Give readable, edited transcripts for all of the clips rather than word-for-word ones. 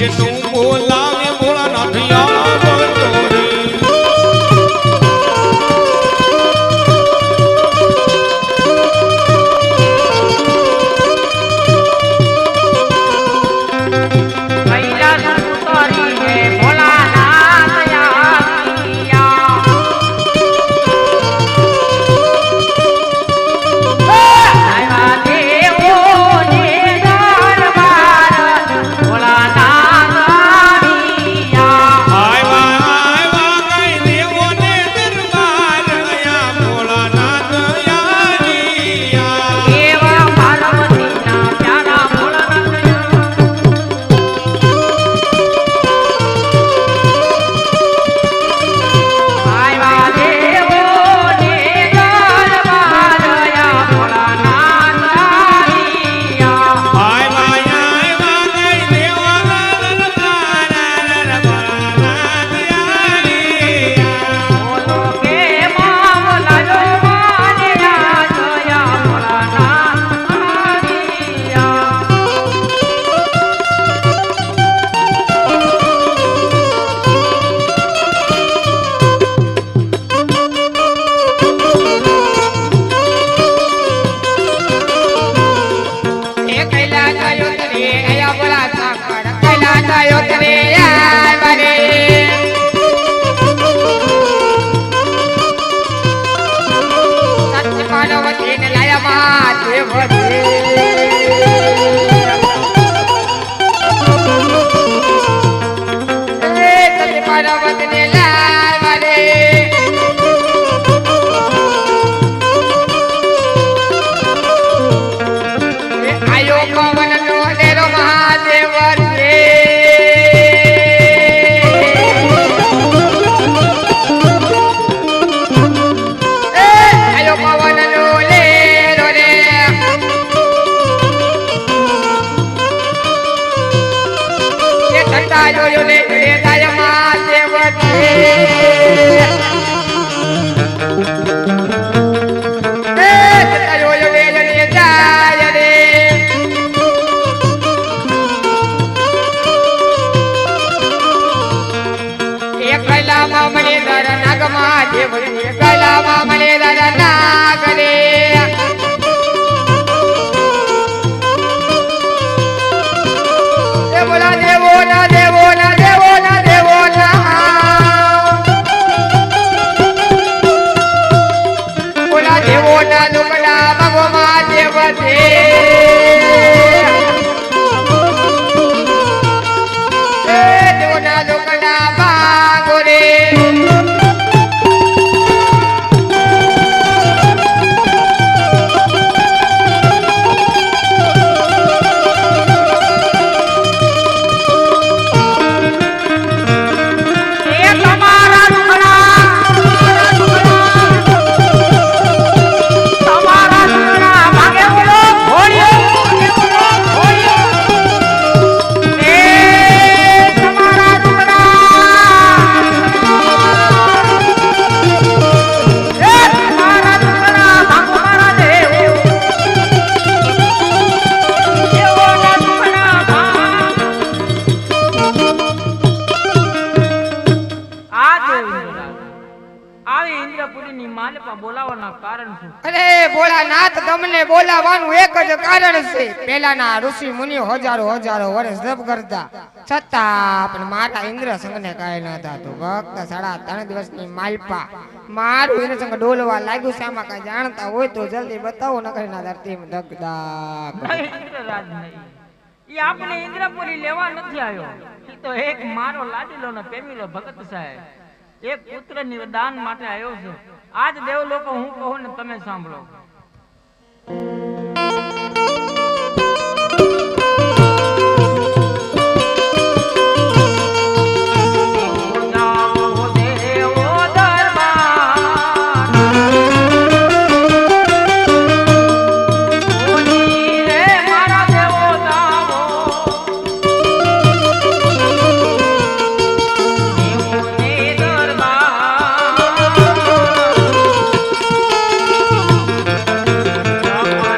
વિષ્ણુ બોલાવે ભોળાનાથ આવતો રે પેલાના ઋષિ મુનિ હજારો હજારો વર્ષ જપ કરતા છતાં પણ મારા ઇન્દ્ર સંઘને કાંઈ ન થતું. ભક્ત 3.5 દિવસની માલપા મારું ઇન્દ્ર સંઘ ડોલવા લાગ્યું છે. આમાં કઈ જાણતા હોય તો જલ્દી બતાવો, નકરના ધરતીમાં દગદાગ. ઈ આપણે ઇન્દ્રપુરી લેવા નથી આવ્યો. ઈ તો એક મારો લાડીલો ને પ્રેમીલો ભગત સાહેબ એક પુત્રની દાન માટે આવ્યો છે. આજ દેવ લોકો હું કહું ને તમે સાંભળો. Bye.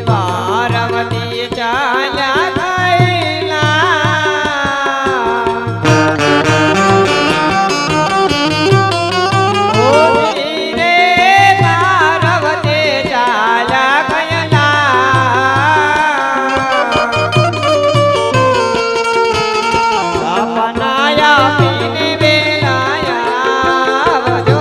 પાર્વતી ચાલ્યા ગયેલા ઓ રે પાર્વતી ચાલ્યા ગયેલા સપનાયા પીને વેલાયા વજો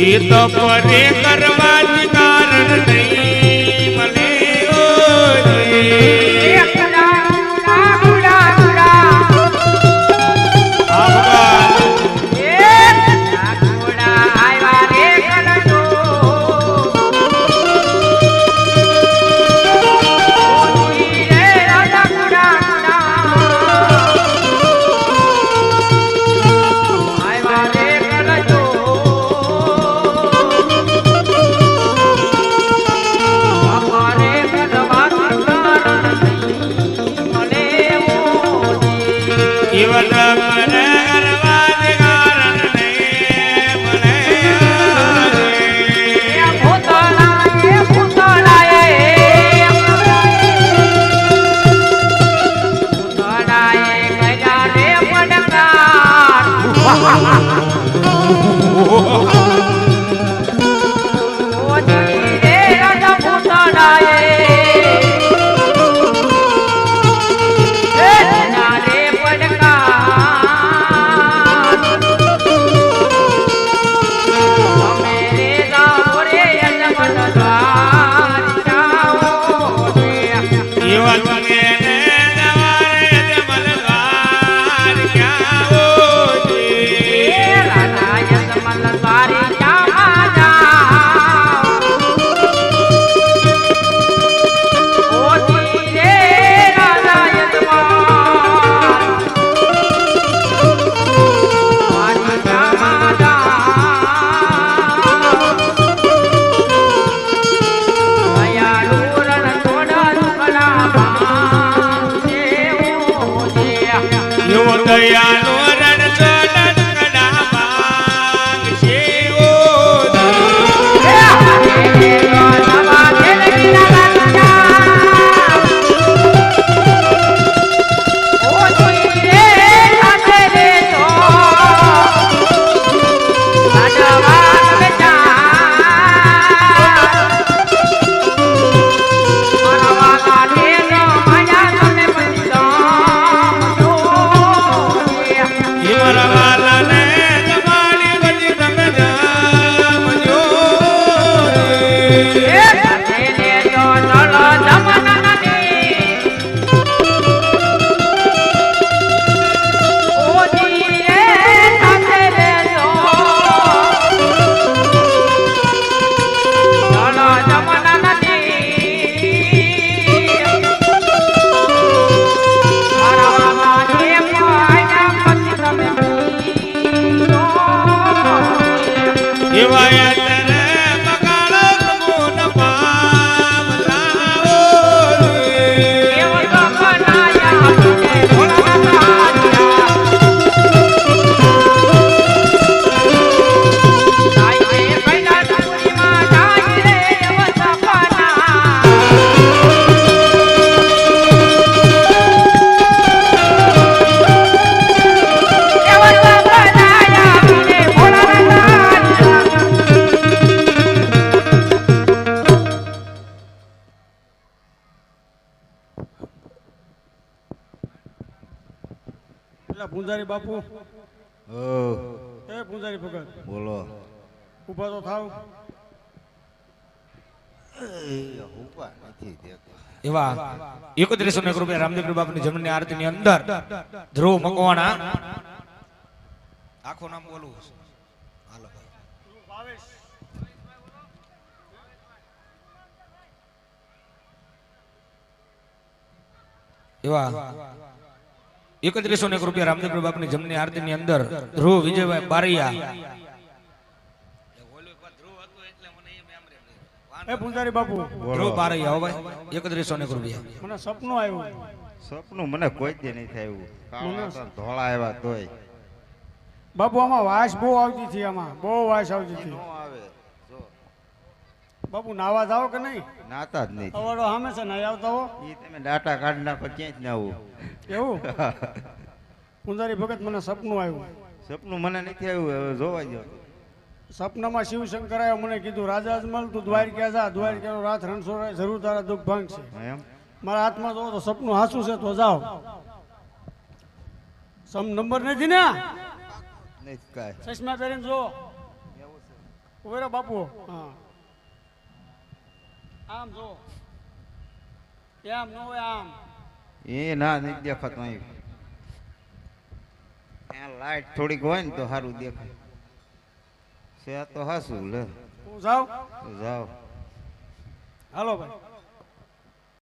એ તો પરે કરવા જ કારણ નહીં મને ઓ રે. જીવન પરે કરવા જ કારણ નહીં મને દયાનો રણ ચોલન કડા માંગશે ઓ પૂંજારી બાપુ એ પૂંજારી ભગત બોલો ઊભા તો થાવ ઉભા નથી દેતો એવા 3101 રૂપિયા રામદેવ બાપુની જમણની આરતીની અંદર ધ્રુવ મકવાણા આખું નામ બોલવું છે. હાલો ભાઈ. એવા 3101 રૂપિયા રામદેવ બાપુની જમણની આરતીની અંદર ધ્રુવ વિજયભાઈ બારૈયા એ પૂંજારી બાપુ ધ્રુવ બારૈયા હો ભાઈ 3101 રૂપિયા. મને સપનું આવ્યું. સપનું મને કોઈ દે નહીં થયું કાળા હતા, ધોળા આવ્યા તોય બાપુ આમાં વાસ બહુ આવતી હતી, આમાં બહુ વાસ આવતી હતી. નો આવે જો બાપુ નાવા જાઓ કે નહીં? નાતા જ નહીં. અવાડો સામે છે નહીં આવતા હો. ઈ તમે ડાટા કાઢ નાખો ક્યાંય જ ના આવું. એવું પૂંજારી ભગત મને સપનું આવ્યું. સપનું મને નથી આવ્યું, હવે જોવા દો. સપનામાં શિવશંકર આવ્યો, મને કીધું રાજા અજમલ તું દ્વારકા જા, દ્વારકાનો રાત રણછોડ જરૂર તારા દુઃખ ભાંગશે. એમ મારા હાથમાં જો તો સપનું હાસું છે તો જાઓ. સમ નંબર નથી ને? નહીં કાંઈ. ચશ્મા પહેરીને જો ઉભે રહો બાપુ. હા આમ જો એમ નો હોય આમ. એ ના નથી દેખાતું અહીં. ત્યાં લાઈટ થોડીક હોય ને તો સારું દેખાય છે. તો હાસું લે હું જાઉં. જાઓ. હાલો ભાઈ.